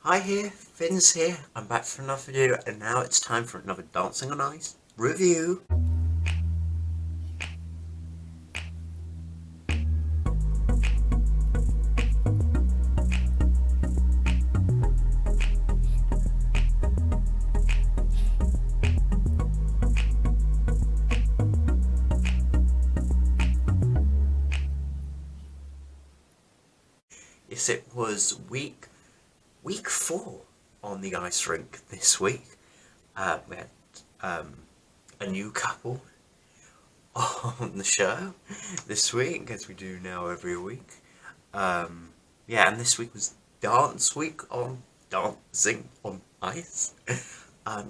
Hi here, Finns here. I'm back for another video, and now it's time for another Dancing on Ice review. Yes, it was week 4 on the ice rink this week. We had a new couple on the show this week, as we do now every week. Yeah, and this week was Dance Week on Dancing on Ice.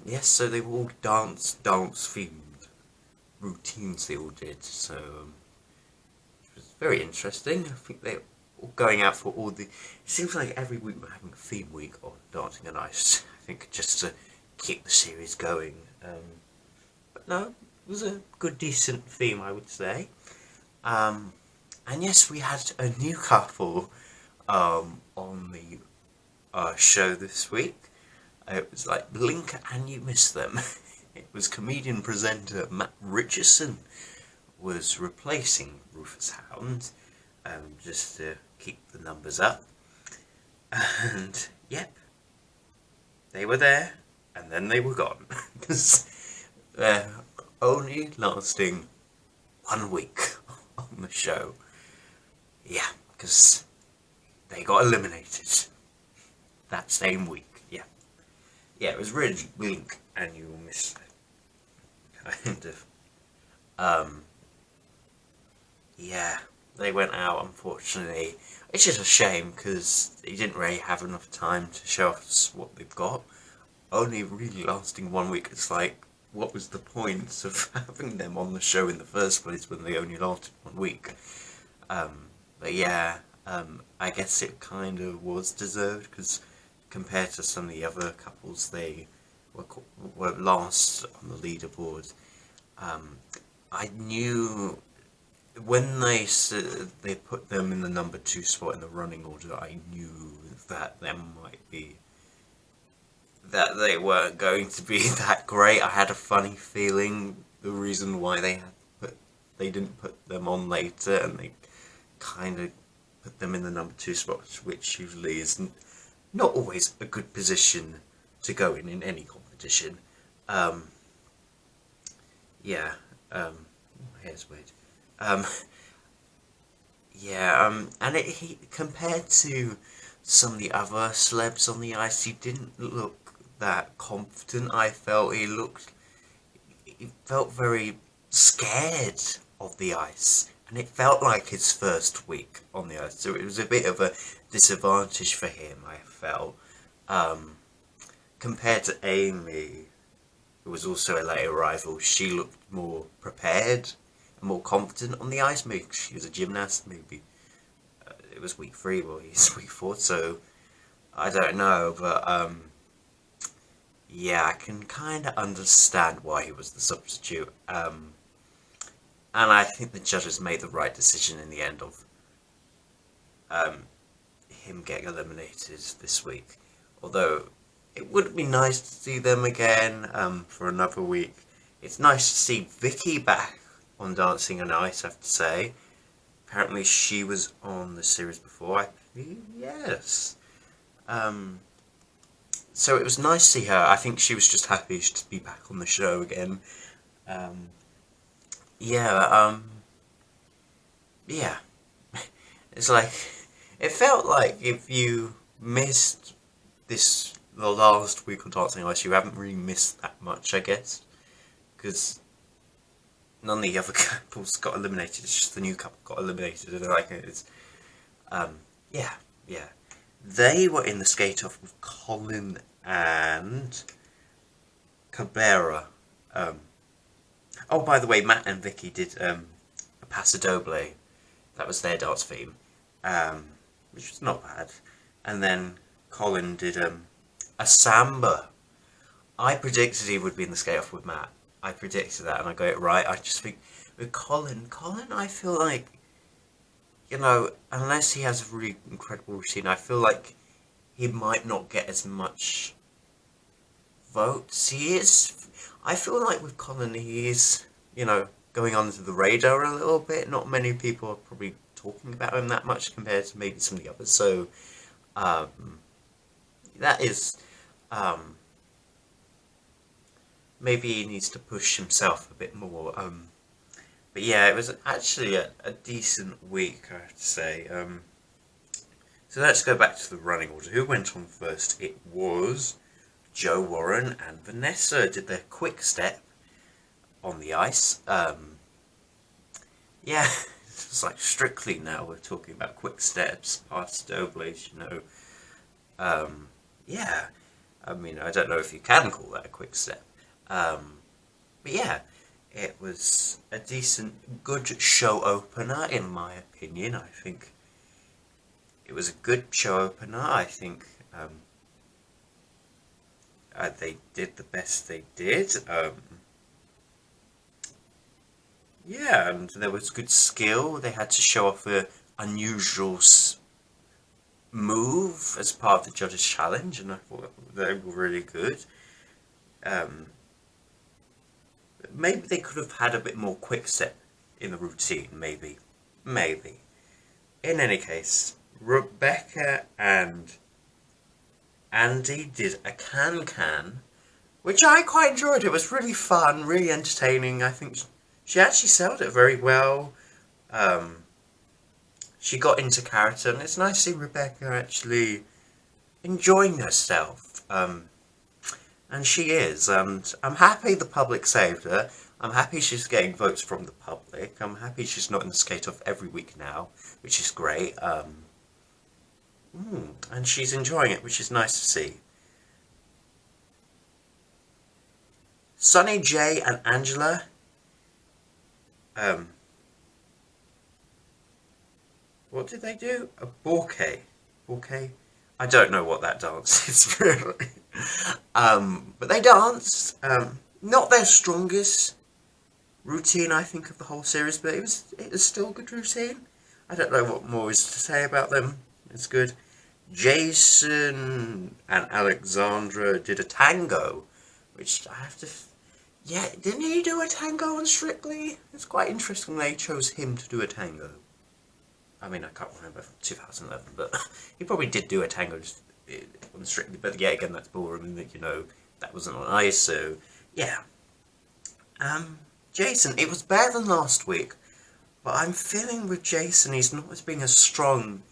Yes, so they were all dance themed routines they all did, so it was very interesting. I think they were going out for all the. It seems like every week we're having a theme week on Dancing on Ice. I think just to keep the series going. But no, it was a good, decent theme, I would say. And yes, we had a new couple on the show this week. It was like blink and you miss them. It was comedian presenter Matt Richardson was replacing Rufus Hound, just to keep the numbers up. And yep, they were there, and then they were gone, because they're only lasting 1 week on the show. Yeah, because they got eliminated that same week. Yeah, it was really blink and you miss kind of. Yeah, they went out, unfortunately. It's just a shame because they didn't really have enough time to show us what they've got. Only really lasting 1 week. It's like, what was the point of having them on the show in the first place when they only lasted 1 week? But yeah, I guess it kind of was deserved, because compared to some of the other couples, they were last on the leaderboard. I knew when they put them in the number 2 spot in the running order, I knew that there might be, that they weren't going to be that great. I had a funny feeling the reason why they didn't put them on later, and they kind of put them in the number 2 spot, which usually isn't not always a good position to go in any competition. Yeah, my hair's weird. Yeah, and compared to some of the other celebs on the ice, he didn't look that confident. I felt he felt very scared of the ice, and it felt like his first week on the ice, so it was a bit of a disadvantage for him, I felt. Compared to Amy, who was also a late arrival, she looked more prepared and more confident on the ice. Maybe she was a gymnast, maybe it was week 3, well, he's week 4, so I don't know, but yeah, I can kind of understand why he was the substitute. And I think the judges made the right decision in the end of him getting eliminated this week. Although it would be nice to see them again for another week. It's nice to see Vicky back on Dancing on Ice, I have to say. Apparently she was on the series before, I believe, yes. So it was nice to see her. I think she was just happy to be back on the show again. Yeah, yeah. It's like, it felt like if you missed the last week of Dancing on Ice, you haven't really missed that much, I guess. Because none of the other couples got eliminated, it's just the new couple got eliminated, and like, it's, yeah. They were in the skate-off with Colin and Cabrera. Oh, by the way, Matt and Vicky did a Paso Doble. That was their dance theme, which was not bad. And then Colin did a samba. I predicted he would be in the skate-off with Matt. I predicted that, and I got it right. I just think with Colin, I feel like, you know, unless he has a really incredible routine, I feel like he might not get as much votes. He is, I feel like with Colin, he is, going under the radar a little bit. Not many people are probably talking about him that much compared to maybe some of the others. So, that is, maybe he needs to push himself a bit more. But yeah, it was actually a decent week, I have to say. So let's go back to the running order. Who went on first? It was Joe Warren and Vanessa did their quick step on the ice. Yeah, it's like strictly now we're talking about quick steps, past Doblaze, Yeah, I mean, I don't know if you can call that a quick step. But yeah, it was a decent, good show opener, in my opinion. I think it was a good show opener. I think they did the best they did. Yeah, and there was good skill. They had to show off a unusual move as part of the judges' challenge, and I thought they were really good. Maybe they could have had a bit more quick step in the routine, maybe. In any case, Rebecca and Andy did a can, which I quite enjoyed. It was really fun, really entertaining. I think she actually sold it very well. She got into character, and it's nice to see Rebecca actually enjoying herself. And she is, and I'm happy the public saved her. I'm happy she's getting votes from the public. I'm happy she's not in the skate-off every week now, which is great. And she's enjoying it, which is nice to see. Sunny, Jay, and Angela. What did they do? A bouquet. Bouquet? I don't know what that dance is, really. But they danced. Not their strongest routine, I think, of the whole series, but it was still a good routine. I don't know what more is to say about them. It's good. Jason and Alexandra did a tango, which I have to... Yeah, didn't he do a tango on Strictly? It's quite interesting they chose him to do a tango. I mean, I can't remember from 2011, but he probably did do a tango on Strictly. But yeah, again, that's boring, that wasn't on ice, so yeah. Jason, it was better than last week, but I'm feeling with Jason, he's not as being as strong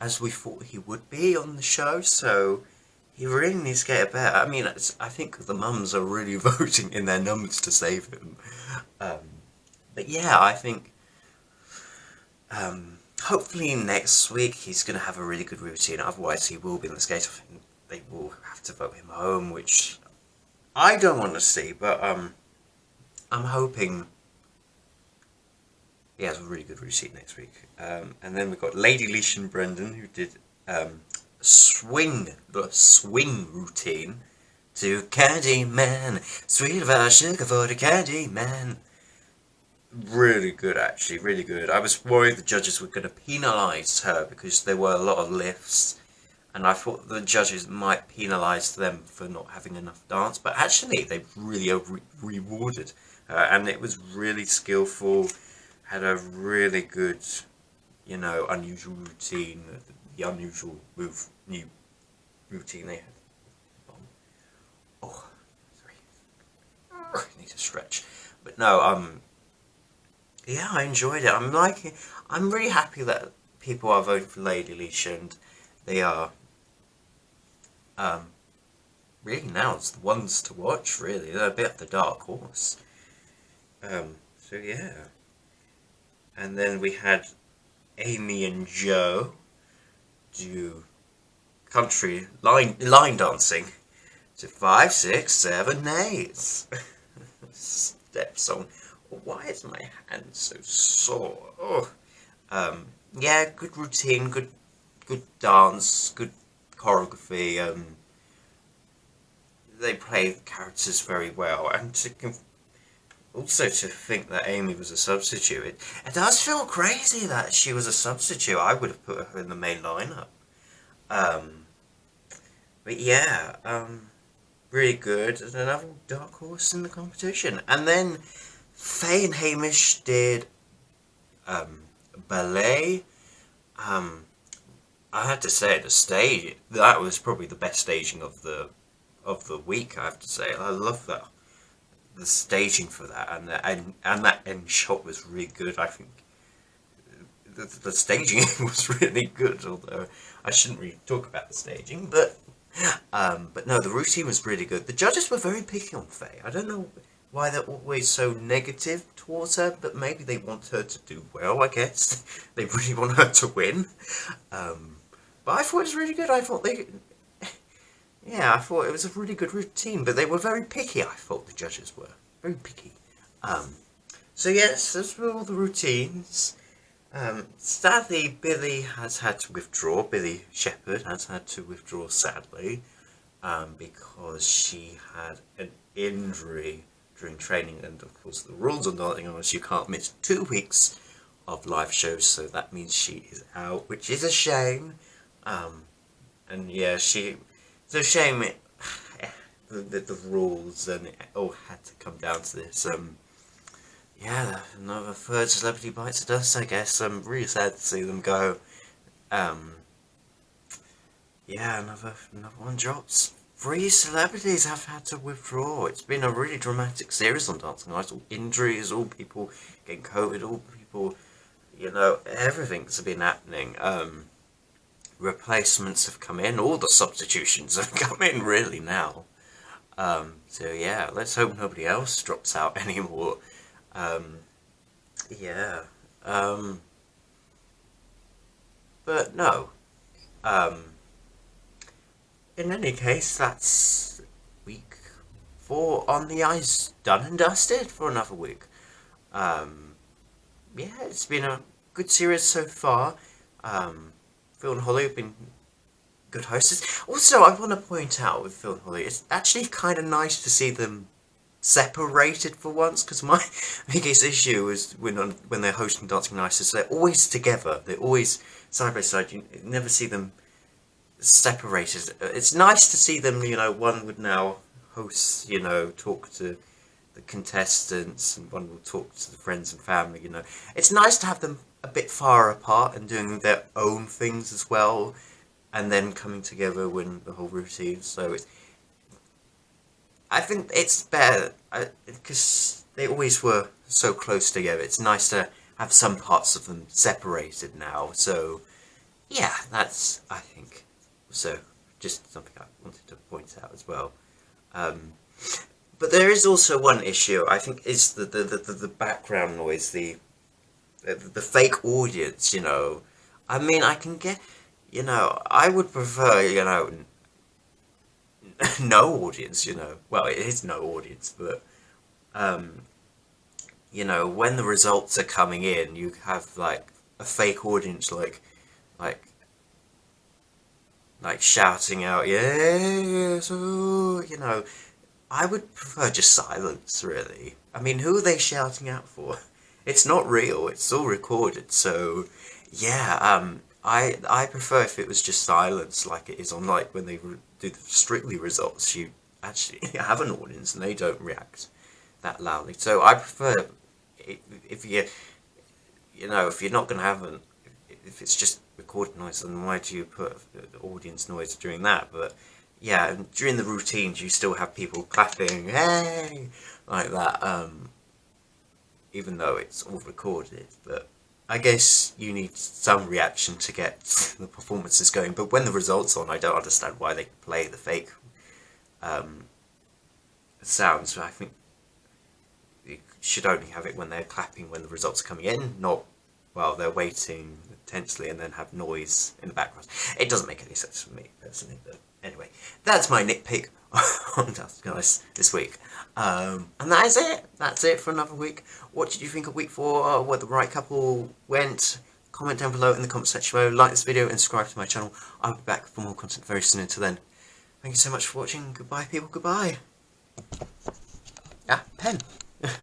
as we thought he would be on the show, so he really needs to get better. I mean, I think the mums are really voting in their numbers to save him. But yeah, I think hopefully next week he's going to have a really good routine, otherwise he will be in the skate-off and they will have to vote him home, which I don't want to see, but I'm hoping he has a really good routine next week. And then we've got Lady Leash and Brendan, who did the swing routine to Candy Man, sweet of our sugar for the Candy Man. Really good, actually, really good. I was worried the judges were going to penalise her because there were a lot of lifts, and I thought the judges might penalise them for not having enough dance, but actually they really rewarded her, and it was really skillful, had a really good, unusual routine, the unusual new routine they had. Oh, sorry. I need to stretch. But no, yeah, I enjoyed it. I'm really happy that people are voting for Lady Leash, and they are, really now it's the ones to watch, really. They're a bit of the dark horse. So yeah. And then we had Amy and Joe do country line dancing to 5, 6, 7, 8 step song. Why is my hand so sore? Oh, yeah, good routine, good dance, good choreography. They play the characters very well, and also to think that Amy was a substitute, it does feel crazy that she was a substitute. I would have put her in the main lineup. But yeah, really good. And another dark horse in the competition. And then Faye and Hamish did um, ballet. Um, I had to say the stage that was probably the best staging of the week. I have to say I love that the staging for that and that end shot was really good. I think the staging was really good. Although I shouldn't really talk about the staging, but no, the routine was really good. The judges were very picky on Faye. I don't know why they're always so negative towards her, but maybe they want her to do well, I guess. They really want her to win. But I thought it was really good. Yeah, I thought it was a really good routine, but they were very picky, I thought the judges were. Very picky. Um, so yes, those were all the routines. Sadly, Billy has had to withdraw. Billy Shepherd has had to withdraw, sadly, because she had an injury during training, and of course the rules on Dancing is you can't miss 2 weeks of live shows, so that means she is out, which is a shame. And yeah, it's a shame the rules and it all had to come down to this. Yeah, another third celebrity bites the dust, I guess. I'm really sad to see them go. Um, yeah, another one drops. 3 celebrities have had to withdraw. It's been a really dramatic series on Dancing Lights. All injuries, all people getting COVID, all people, everything's been happening. Replacements have come in, all the substitutions have come in really now. So yeah, let's hope nobody else drops out anymore. Yeah. But no. Um, in any case, that's week 4 on the ice done and dusted for another week. Um, yeah, it's been a good series so far. Phil and Holly have been good hosts. Also, I want to point out with Phil and Holly, it's actually kind of nice to see them separated for once, because my biggest issue is when they're hosting Dancing Nice is they're always together. They're always side by side. You never see them separated. It's nice to see them. One would now host. Talk to the contestants, and one will talk to the friends and family. It's nice to have them a bit far apart and doing their own things as well, and then coming together when the whole routine. So I think it's better because they always were so close together. It's nice to have some parts of them separated now. So yeah, that's, I think, so just something I wanted to point out as well. But there is also one issue, I think, is the background noise, the fake audience. I mean, I can get, I would prefer, no audience, well, it is no audience, but when the results are coming in, you have like a fake audience, like shouting out, yes, oh, I would prefer just silence, really. I mean, who are they shouting out for? It's not real, it's all recorded, so yeah, I prefer if it was just silence, like it is on, like, when they do the Strictly results. You actually have an audience and they don't react that loudly. So I prefer if you're not going to have if it's just recorded noise, then why do you put the audience noise during that? But yeah, during the routines you still have people clapping, hey, like that, even though it's all recorded. But I guess you need some reaction to get the performances going. But when the results on, I don't understand why they play the fake sounds. I think you should only have it when they're clapping when the results are coming in, not while they're waiting intensely and then have noise in the background. It doesn't make any sense for me personally, but anyway, that's my nitpick on Dancing Nice this week. And that is it. That's it for another week. What did you think of week 4? Where the right couple went? Comment down below in the comment section below. Like this video and subscribe to my channel. I'll be back for more content very soon. Until then, thank you so much for watching. Goodbye, people. Goodbye. Ah, pen.